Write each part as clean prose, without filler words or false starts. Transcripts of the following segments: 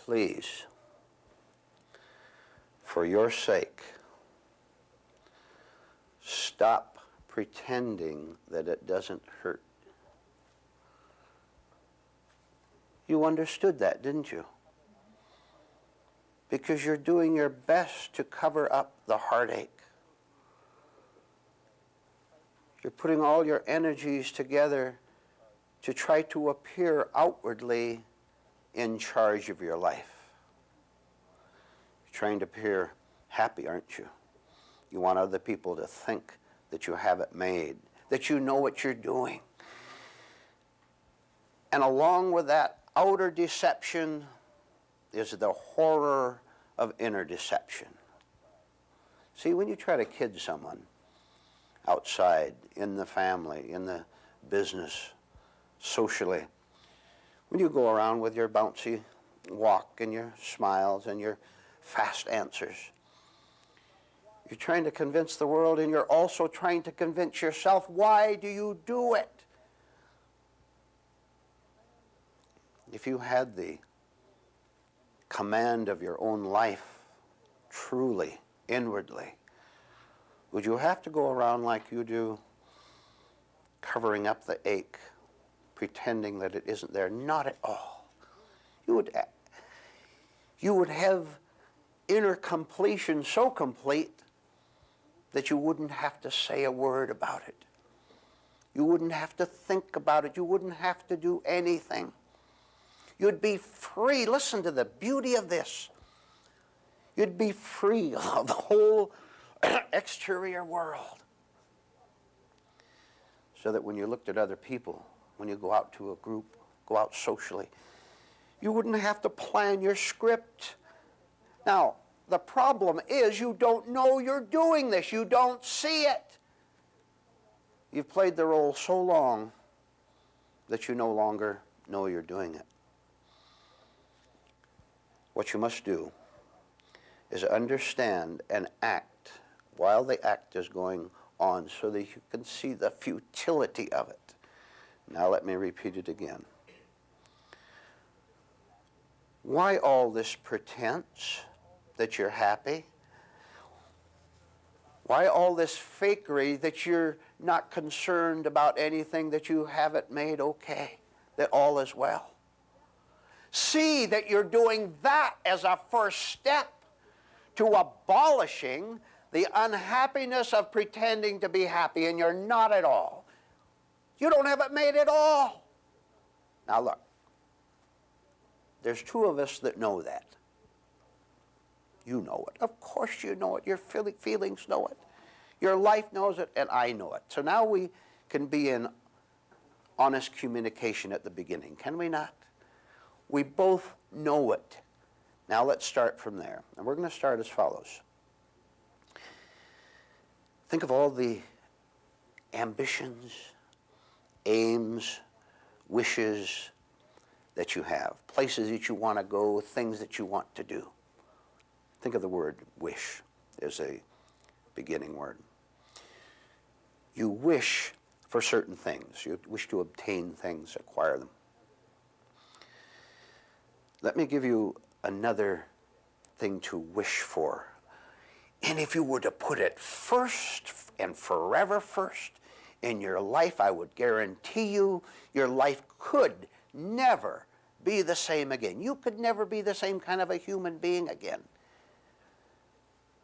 please, for your sake, stop pretending that it doesn't hurt. You understood that, didn't you? Because you're doing your best to cover up the heartache. You're putting all your energies together to try to appear outwardly in charge of your life. You're trying to appear happy, aren't you? You want other people to think that you have it made, that you know what you're doing. And along with that outer deception is the horror of inner deception. See, when you try to kid someone outside, in the family, in the business, socially, when you go around with your bouncy walk and your smiles and your fast answers, you're trying to convince the world, and you're also trying to convince yourself. Why do you do it? If you had the command of your own life truly, inwardly, would you have to go around like you do, covering up the ache, pretending that it isn't there? Not at all. You would have inner completion so complete that you wouldn't have to say a word about it. You wouldn't have to think about it. You wouldn't have to do anything. You'd be free. Listen to the beauty of this. You'd be free of the whole exterior world. So that when you looked at other people, when you go out to a group, go out socially, you wouldn't have to plan your script. Now, the problem is you don't know you're doing this. You don't see it. You've played the role so long that you no longer know you're doing it. What you must do is understand and act while the act is going on so that you can see the futility of it. Now let me repeat it again. Why all this pretense that you're happy? Why all this fakery that you're not concerned about anything, that you have it made okay, that all is well? See that you're doing that as a first step to abolishing the unhappiness of pretending to be happy, and you're not at all. You don't have it made at all. Now look, there's two of us that know that. You know it. Of course you know it. Your feelings know it. Your life knows it, and I know it. So now we can be in honest communication at the beginning, can we not? We both know it. Now let's start from there. And we're going to start as follows. Think of all the ambitions, aims, wishes that you have, places that you want to go, things that you want to do. Think of the word wish as a beginning word. You wish for certain things. You wish to obtain things, acquire them. Let me give you another thing to wish for. And if you were to put it first and forever first in your life, I would guarantee you your life could never be the same again. You could never be the same kind of a human being again.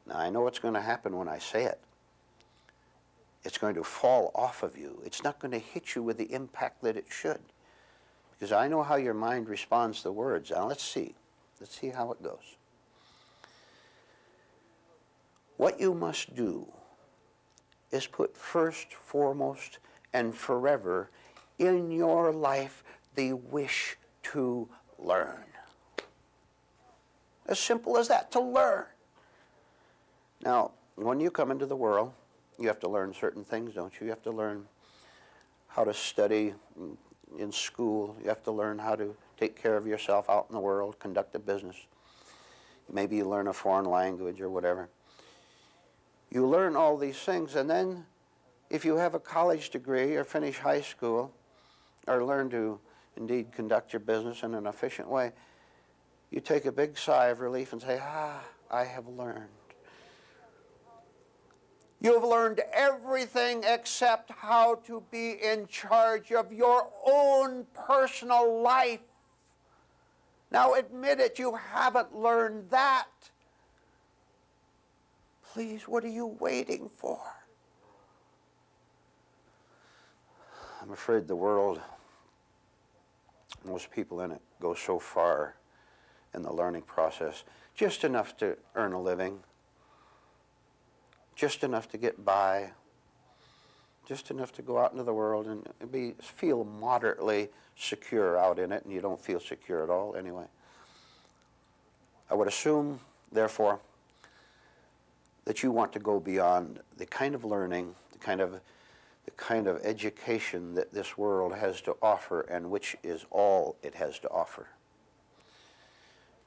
Now, I know what's going to happen when I say it. It's going to fall off of you. It's not going to hit you with the impact that it should. Because I know how your mind responds to words. Now, let's see. Let's see how it goes. What you must do is put first, foremost, and forever in your life the wish to learn. As simple as that, to learn. Now, when you come into the world, you have to learn certain things, don't you? You have to learn how to study in school. You have to learn how to take care of yourself out in the world, conduct a business. Maybe you learn a foreign language or whatever. You learn all these things, and then if you have a college degree or finish high school or learn to indeed conduct your business in an efficient way, you take a big sigh of relief and say, I have learned. You have learned everything except how to be in charge of your own personal life. Now admit it, you haven't learned that. Please, what are you waiting for? I'm afraid the world, most people in it, go so far in the learning process, just enough to earn a living, just enough to get by, just enough to go out into the world and feel moderately secure out in it, and you don't feel secure at all anyway. I would assume, therefore, that you want to go beyond the kind of learning, the kind of education that this world has to offer, and which is all it has to offer.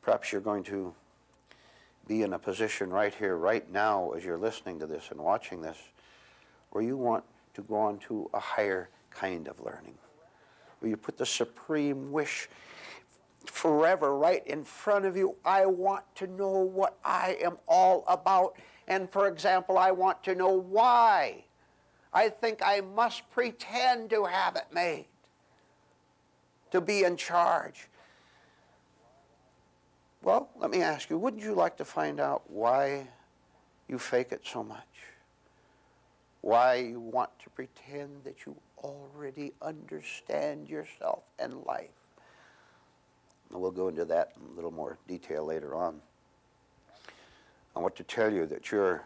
Perhaps you're going to be in a position right here, right now, as you're listening to this and watching this, where you want to go on to a higher kind of learning, where you put the supreme wish forever right in front of you. I want to know what I am all about. And for example, I want to know why I think I must pretend to have it made, to be in charge. Well, let me ask you, wouldn't you like to find out why you fake it so much? Why you want to pretend that you already understand yourself and life? And we'll go into that in a little more detail later on. I want to tell you that your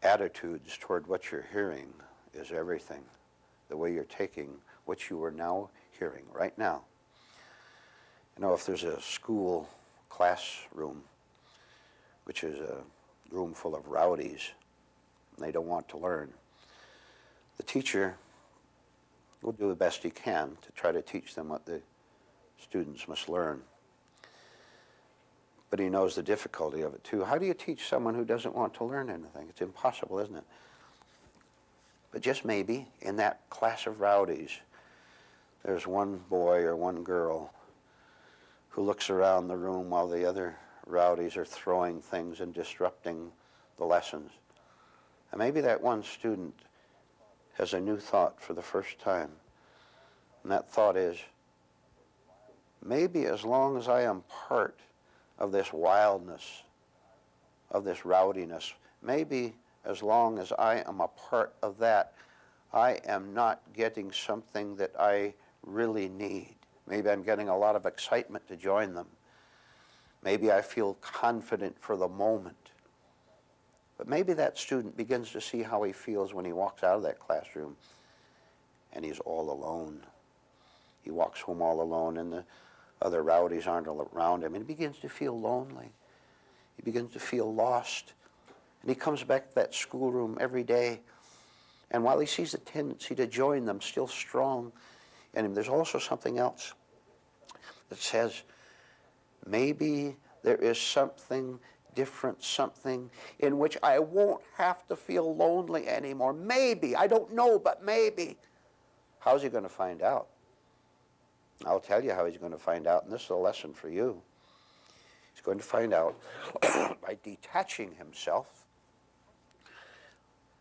attitudes toward what you're hearing is everything. The way you're taking what you are now hearing right now. You know, if there's a school classroom, which is a room full of rowdies, and they don't want to learn, the teacher will do the best he can to try to teach them what the students must learn. But he knows the difficulty of it too. How do you teach someone who doesn't want to learn anything? It's impossible, isn't it? But just maybe in that class of rowdies, there's one boy or one girl who looks around the room while the other rowdies are throwing things and disrupting the lessons. And maybe that one student has a new thought for the first time. And that thought is, maybe as long as I am part of this wildness, of this rowdiness, maybe as long as I am a part of that, I am not getting something that I really need. Maybe I'm getting a lot of excitement to join them. Maybe I feel confident for the moment. But maybe that student begins to see how he feels when he walks out of that classroom and he's all alone. He walks home all alone and the other rowdies aren't around him, and he begins to feel lonely. He begins to feel lost. And he comes back to that schoolroom every day, and while he sees the tendency to join them still strong in him, there's also something else that says, maybe there is something different, something in which I won't have to feel lonely anymore. Maybe, I don't know, but maybe. How's he going to find out? I'll tell you how he's going to find out, and this is a lesson for you. He's going to find out by detaching himself.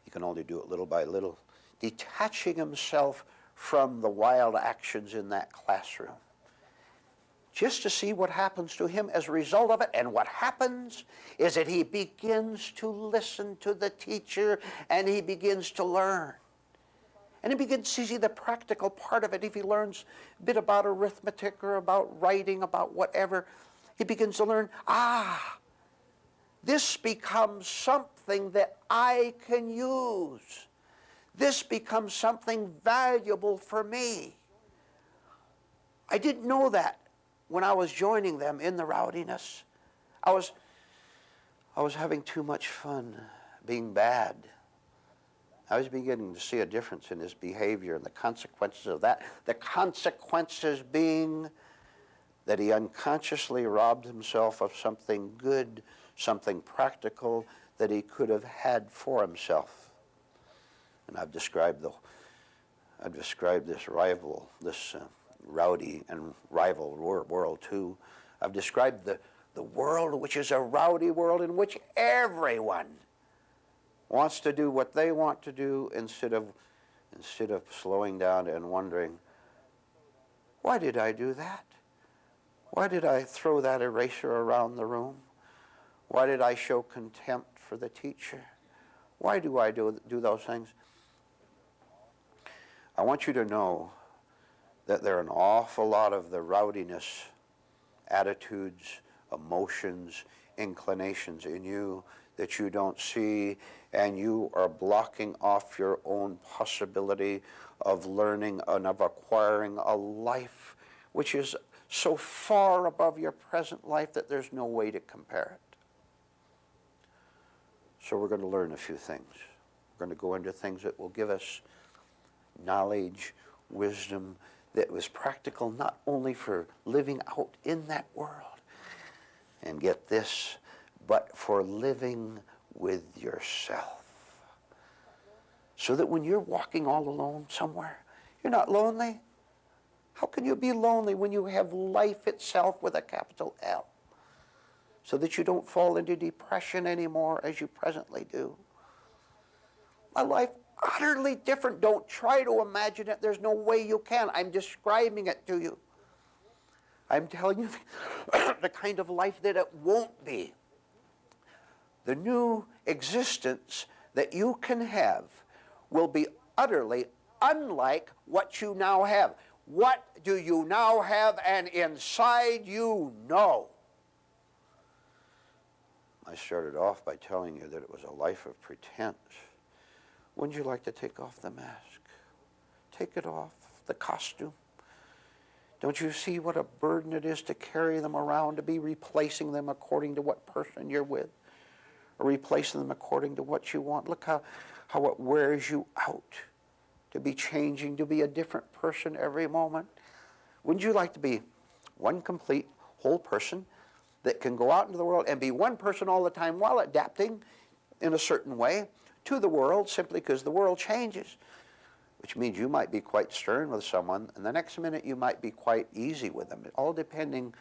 He can only do it little by little. Detaching himself from the wild actions in that classroom, just to see what happens to him as a result of it. And what happens is that he begins to listen to the teacher, and he begins to learn. And he begins to see the practical part of it. If he learns a bit about arithmetic or about writing, about whatever, he begins to learn, this becomes something that I can use. This becomes something valuable for me. I didn't know that when I was joining them in the rowdiness. I was having too much fun being bad. I was beginning to see a difference in his behavior and the consequences of that. The consequences being that he unconsciously robbed himself of something good, something practical that he could have had for himself. And I've described this rowdy and rival world too. I've described the world, which is a rowdy world in which everyone wants to do what they want to do instead of slowing down and wondering, why did I do that? Why did I throw that eraser around the room? Why did I show contempt for the teacher? Why do I do those things? I want you to know that there are an awful lot of the rowdiness, attitudes, emotions, inclinations in you that you don't see, and you are blocking off your own possibility of learning and of acquiring a life which is so far above your present life that there's no way to compare it. So we're going to learn a few things. We're going to go into things that will give us knowledge, wisdom, that was practical not only for living out in that world, and get this, but for living with yourself. So that when you're walking all alone somewhere, you're not lonely. How can you be lonely when you have life itself with a capital L? So that you don't fall into depression anymore as you presently do. A life utterly different. Don't try to imagine it. There's no way you can. I'm describing it to you. I'm telling you the kind of life that it won't be. The new existence that you can have will be utterly unlike what you now have. What do you now have? And inside you know. I started off by telling you that it was a life of pretense. Wouldn't you like to take off the mask? Take it off, the costume. Don't you see what a burden it is to carry them around, to be replacing them according to what person you're with, or replacing them according to what you want? Look how it wears you out, to be changing, to be a different person every moment. Wouldn't you like to be one complete, whole person that can go out into the world and be one person all the time while adapting in a certain way to the world, simply because the world changes? Which means you might be quite stern with someone, and the next minute you might be quite easy with them. All depending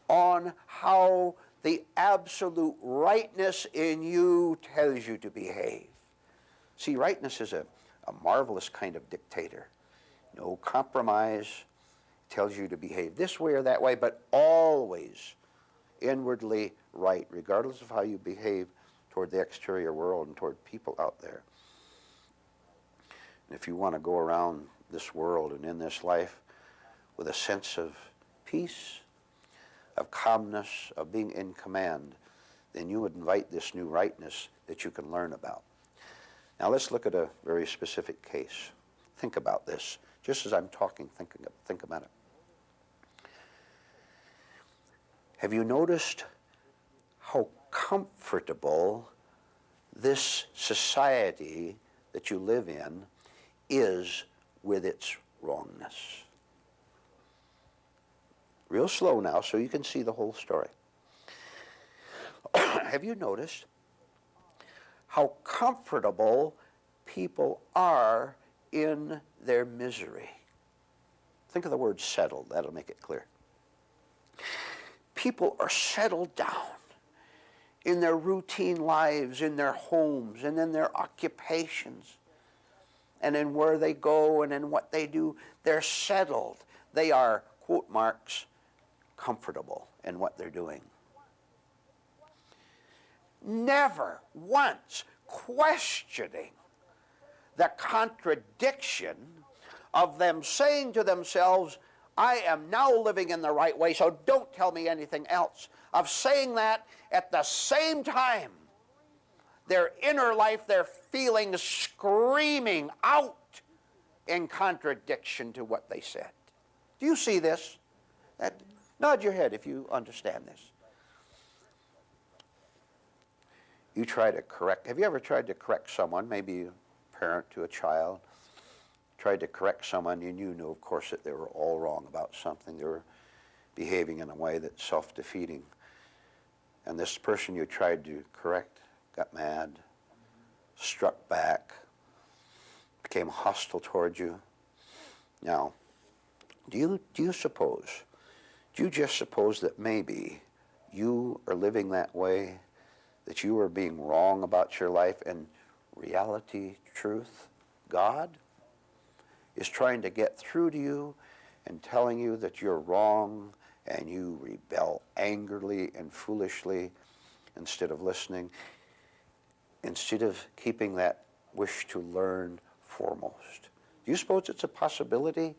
on how the absolute rightness in you tells you to behave. See, rightness is a marvelous kind of dictator. No compromise. Tells you to behave this way or that way, but always inwardly right, regardless of how you behave toward the exterior world and toward people out there. And if you want to go around this world and in this life with a sense of peace, of calmness, of being in command, then you would invite this new rightness that you can learn about. Now let's look at a very specific case. Think about this. Just as I'm talking, think about it. Have you noticed how comfortable this society that you live in is with its wrongness? Real slow now so you can see the whole story. Have you noticed how comfortable people are in their misery? Think of the word settled. That'll make it clear. People are settled down in their routine lives, in their homes, and in their occupations, and in where they go and in what they do. They're settled. They are, quote marks, comfortable in what they're doing. Never once questioning the contradiction of them saying to themselves, I am now living in the right way, so don't tell me anything else. Of saying that at the same time, their inner life, their feelings screaming out in contradiction to what they said. Do you see this? Nod your head if you understand this. You try to correct. Have you ever tried to correct someone, maybe a parent to a child? Tried to correct someone, and you knew, of course, that they were all wrong about something. They were behaving in a way that's self-defeating. And this person you tried to correct got mad, struck back, became hostile towards you. Now, do you suppose Do you just suppose that maybe you are living that way, that you are being wrong about your life, and reality, truth, God is trying to get through to you and telling you that you're wrong, and you rebel angrily and foolishly instead of listening, instead of keeping that wish to learn foremost? Do you suppose it's a possibility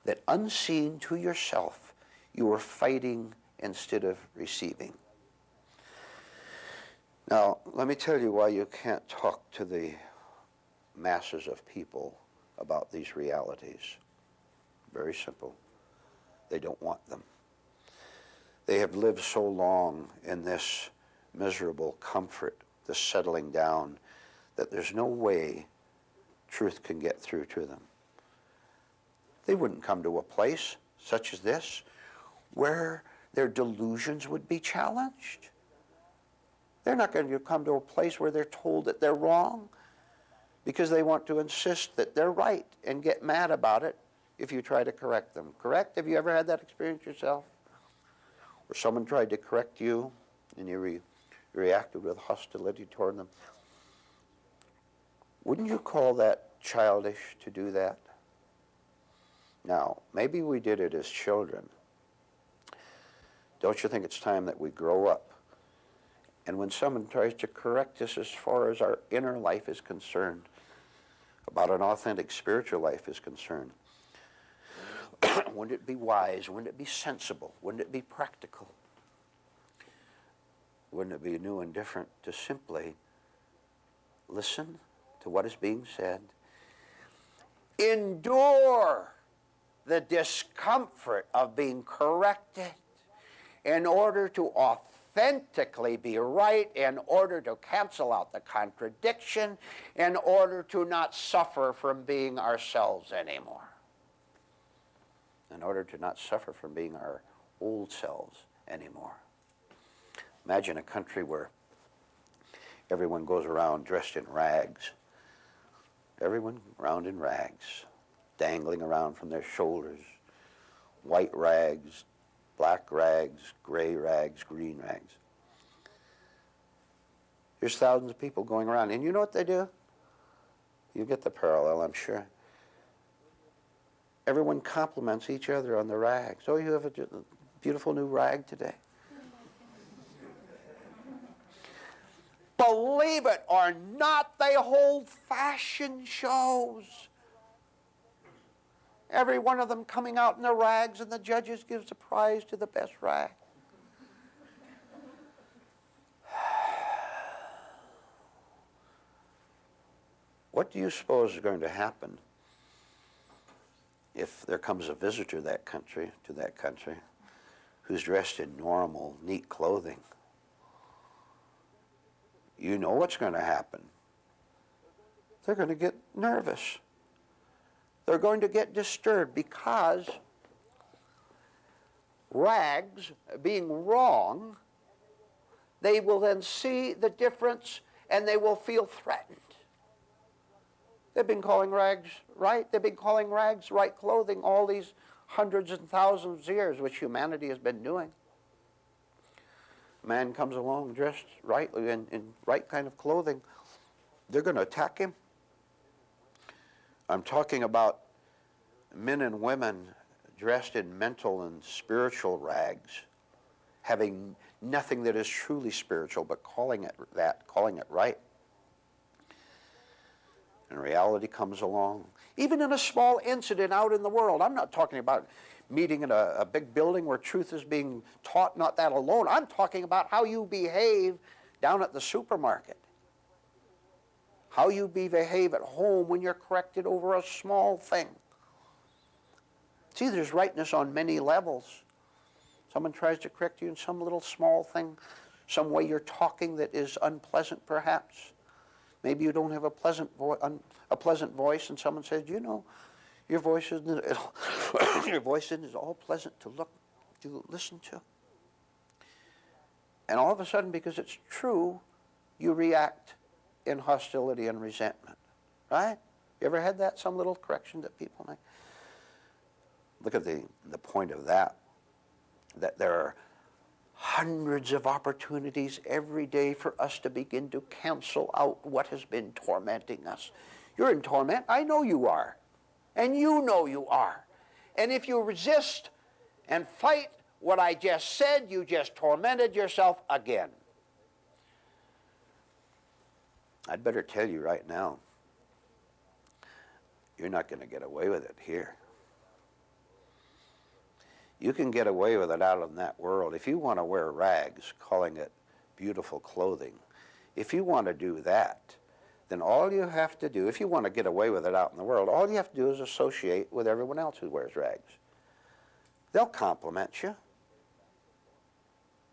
that unseen to yourself, you are fighting instead of receiving? Now, let me tell you why you can't talk to the masses of people about these realities. Very simple. They don't want them. They have lived so long in this miserable comfort, this settling down, that there's no way truth can get through to them. They wouldn't come to a place such as this where their delusions would be challenged. They're not going to come to a place where they're told that they're wrong because they want to insist that they're right and get mad about it if you try to correct them. Correct? Have you ever had that experience yourself? Where someone tried to correct you and you reacted with hostility toward them? Wouldn't you call that childish to do that? Now, maybe we did it as children. Don't you think it's time that we grow up? And when someone tries to correct us as far as our inner life is concerned, about an authentic spiritual life is concerned, wouldn't it be wise? Wouldn't it be sensible? Wouldn't it be practical? Wouldn't it be new and different to simply listen to what is being said, endure the discomfort of being corrected in order to authentically be right, in order to cancel out the contradiction, in order to not suffer from being ourselves anymore, in order to not suffer from being our old selves anymore? Imagine a country where everyone goes around dressed in rags. Everyone around in rags, dangling around from their shoulders. White rags, black rags, gray rags, green rags. There's thousands of people going around, and you know what they do? You get the parallel, I'm sure. Everyone compliments each other on the rags. Oh, you have a beautiful new rag today. Believe it or not, they hold fashion shows. Every one of them coming out in their rags, and the judges gives the prize to the best rag. What do you suppose is going to happen if there comes a visitor to that country, who's dressed in normal, neat clothing? You know what's going to happen. They're going to get nervous. They're going to get disturbed because rags being wrong, they will then see the difference and they will feel threatened. They've been calling rags right. They've been calling rags right clothing all these hundreds and thousands of years, which humanity has been doing. A man comes along dressed rightly in right kind of clothing, they're going to attack him. I'm talking about men and women dressed in mental and spiritual rags, having nothing that is truly spiritual, but calling it that, calling it right. And reality comes along. Even in a small incident out in the world, I'm not talking about meeting in a big building where truth is being taught, not that alone. I'm talking about how you behave down at the supermarket. How you behave at home when you're corrected over a small thing. See, there's rightness on many levels. Someone tries to correct you in some little small thing, some way you're talking that is unpleasant perhaps. Maybe you don't have a pleasant voice, and someone says, you know, your voice isn't all pleasant to listen to. And all of a sudden, because it's true, you react in hostility and resentment, right? You ever had that, some little correction that people make? Look at the point of that. that there are hundreds of opportunities every day for us to begin to cancel out what has been tormenting us. You're in torment. I know you are. And you know you are. And if you resist and fight what I just said, you just tormented yourself again. I'd better tell you right now, you're not going to get away with it here. You can get away with it out in that world. If you want to wear rags, calling it beautiful clothing, if you want to do that, then all you have to do, if you want to get away with it out in the world, all you have to do is associate with everyone else who wears rags. They'll compliment you.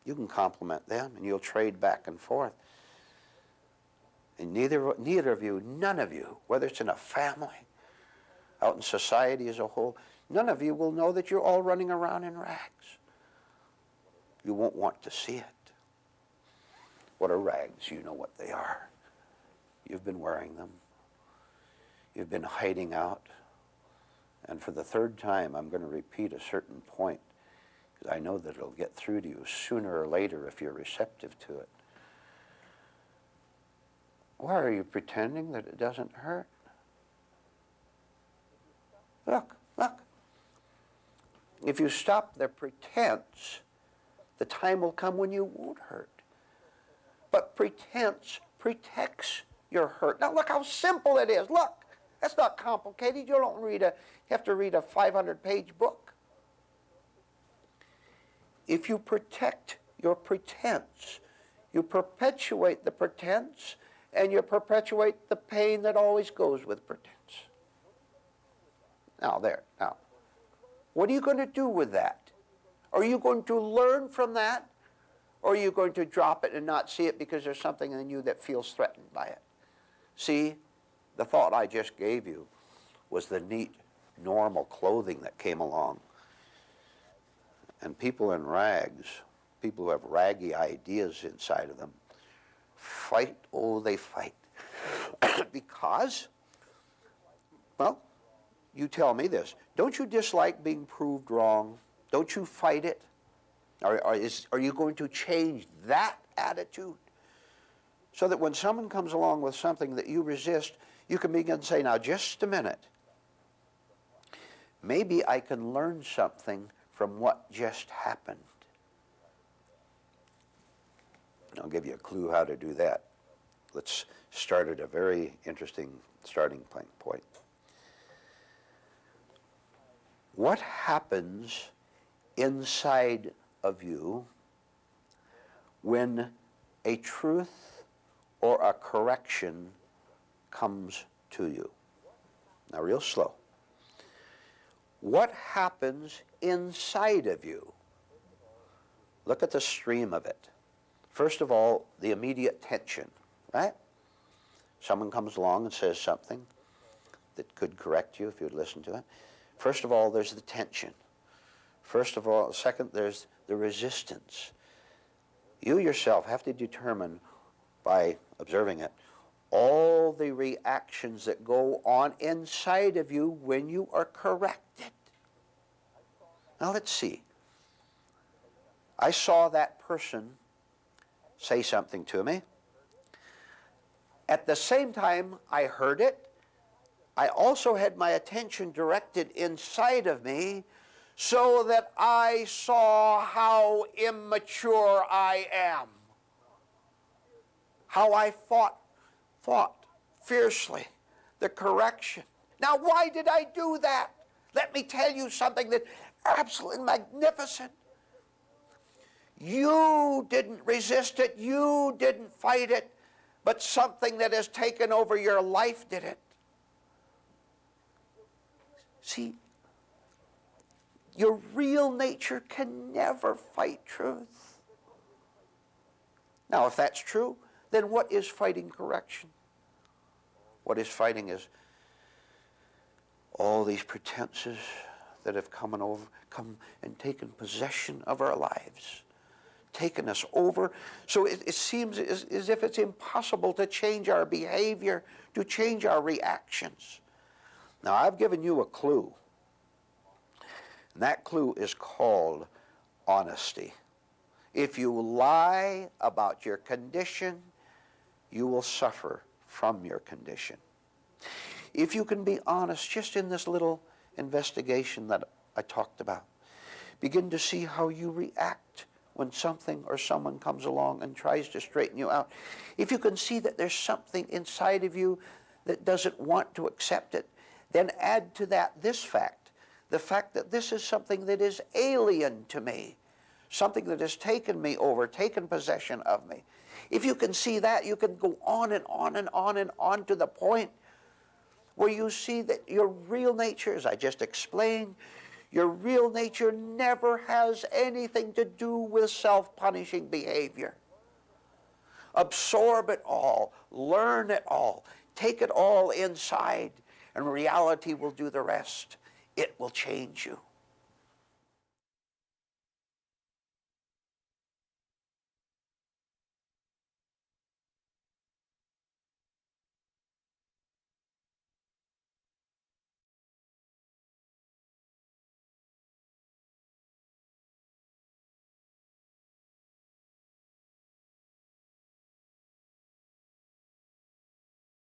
You can compliment them, and you'll trade back and forth. And neither of you, none of you, whether it's in a family, out in society as a whole, none of you will know that you're all running around in rags. You won't want to see it. What are rags? You know what they are. You've been wearing them. You've been hiding out. And for the third time, I'm going to repeat a certain point, because I know that it'll get through to you sooner or later if you're receptive to it. Why are you pretending that it doesn't hurt? Look, look. If you stop the pretense, the time will come when you won't hurt. But pretense protects your hurt. Now look how simple it is. Look, that's not complicated. You don't have to read a 500-page book. If you protect your pretense, you perpetuate the pretense, and you perpetuate the pain that always goes with pretense. Now, what are you going to do with that? Are you going to learn from that? Or are you going to drop it and not see it because there's something in you that feels threatened by it? See, the thought I just gave you was the neat, normal clothing that came along. And people in rags, people who have raggy ideas inside of them, fight, oh, they fight. Because, well, you tell me this. Don't you dislike being proved wrong? Don't you fight it? Are you going to change that attitude? So that when someone comes along with something that you resist, you can begin to say, now just a minute. Maybe I can learn something from what just happened. I'll give you a clue how to do that. Let's start at a very interesting starting point. What happens inside of you when a truth or a correction comes to you? Now, real slow. What happens inside of you? Look at the stream of it. First of all, the immediate tension, right? Someone comes along and says something that could correct you if you'd listen to it. First of all, there's the tension. First of all, second, there's the resistance. You yourself have to determine, by observing it, all the reactions that go on inside of you when you are corrected. Now let's see. I saw that person say something to me. At the same time I heard it, I also had my attention directed inside of me so that I saw how immature I am. How I fought fiercely the correction. Now, why did I do that? Let me tell you something that's absolutely magnificent. You didn't resist it, you didn't fight it, but something that has taken over your life did it. See, your real nature can never fight truth. Now, if that's true, then what is fighting correction? What is fighting is all these pretenses that have come and taken possession of our lives, taken us over. So it seems as if it's impossible to change our behavior, to change our reactions. Now, I've given you a clue. And that clue is called honesty. If you lie about your condition, you will suffer from your condition. If you can be honest just in this little investigation that I talked about, begin to see how you react when something or someone comes along and tries to straighten you out. If you can see that there's something inside of you that doesn't want to accept it, then add to that this fact, the fact that this is something that is alien to me, something that has taken me over, taken possession of me. If you can see that, you can go on and on and on and on to the point where you see that your real nature, as I just explained, your real nature never has anything to do with self-punishing behavior. Absorb it all, learn it all, take it all inside, and reality will do the rest. It will change you.